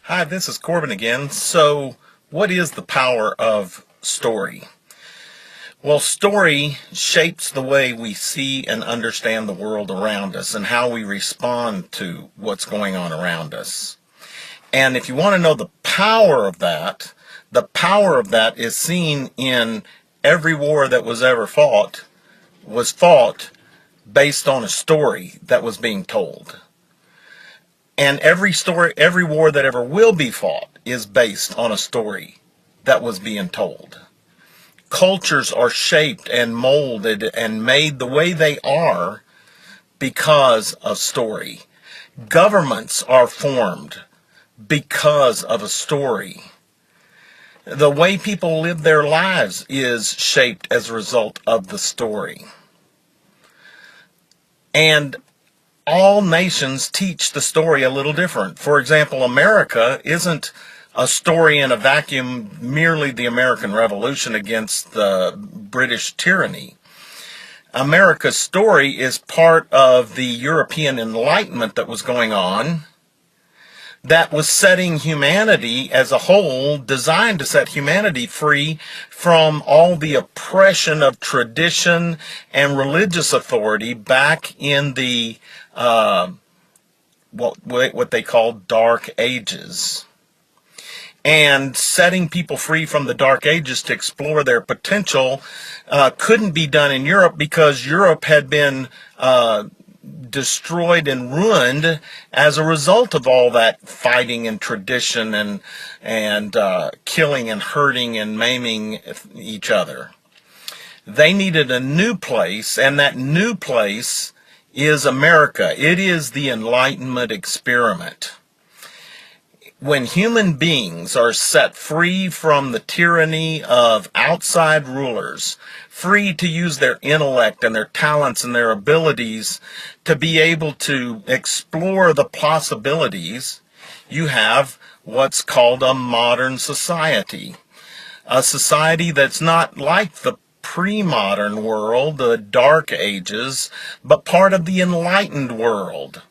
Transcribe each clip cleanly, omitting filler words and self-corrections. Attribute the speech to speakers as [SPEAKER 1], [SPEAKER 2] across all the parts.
[SPEAKER 1] Hi, this is Corbin again. So, what is the power of story? Well, story shapes the way we see and understand the world around us and how we respond to what's going on around us. And if you want to know the power of that is seen in every war that was ever fought was fought based on a story that was being told. And every war that ever will be fought is based on a story that was being told. Cultures are shaped and molded and made the way they are because of story. Governments are formed because of a story. The way people live their lives is shaped as a result of the story. And all nations teach the story a little different. For example, America isn't a story in a vacuum, merely the American Revolution against the British tyranny. America's story is part of the European Enlightenment that was going on, that was setting humanity as a whole, designed to set humanity free from all the oppression of tradition and religious authority back in the what they call Dark Ages. And setting people free from the Dark Ages to explore their potential couldn't be done in Europe because Europe had been destroyed and ruined as a result of all that fighting and tradition and killing and hurting and maiming each other. They needed a new place, and that new place is America. It is the Enlightenment experiment. When human beings are set free from the tyranny of outside rulers, free to use their intellect and their talents and their abilities to be able to explore the possibilities, you have what's called a modern society. A society that's not like the pre-modern world, the Dark Ages, but part of the enlightened world.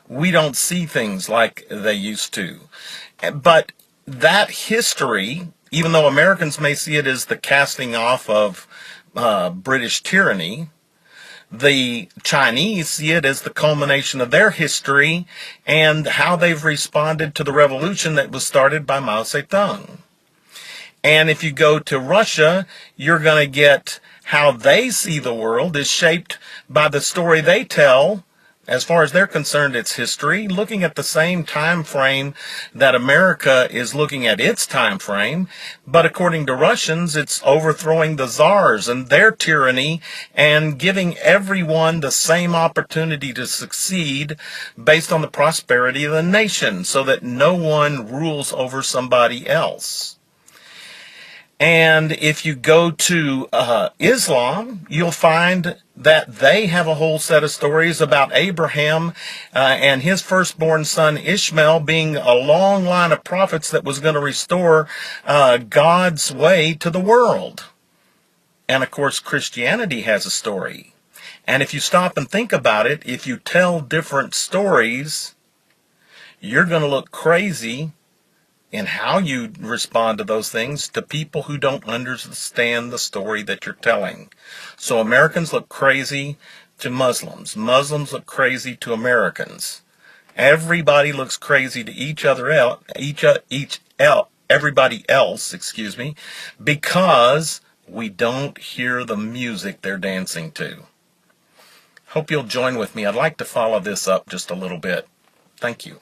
[SPEAKER 1] We don't see things like they used to. But that history, even though Americans may see it as the casting off of British tyranny, the Chinese see it as the culmination of their history and how they've responded to the revolution that was started by Mao Zedong. And if you go to Russia, you're going to get how they see the world is shaped by the story they tell. As far as they're concerned, it's history, looking at the same time frame that America is looking at its time frame. But according to Russians, it's overthrowing the czars and their tyranny and giving everyone the same opportunity to succeed based on the prosperity of the nation so that no one rules over somebody else. And if you go to Islam, you'll find that they have a whole set of stories about Abraham and his firstborn son Ishmael being a long line of prophets that was going to restore God's way to the world. And of course, Christianity has a story. And if you stop and think about it, if you tell different stories, you're going to look crazy in how you respond to those things to people who don't understand the story that you're telling. So Americans look crazy to Muslims. Muslims look crazy to Americans. Everybody looks crazy to everybody else, because we don't hear the music they're dancing to. Hope you'll join with me. I'd like to follow this up just a little bit. Thank you.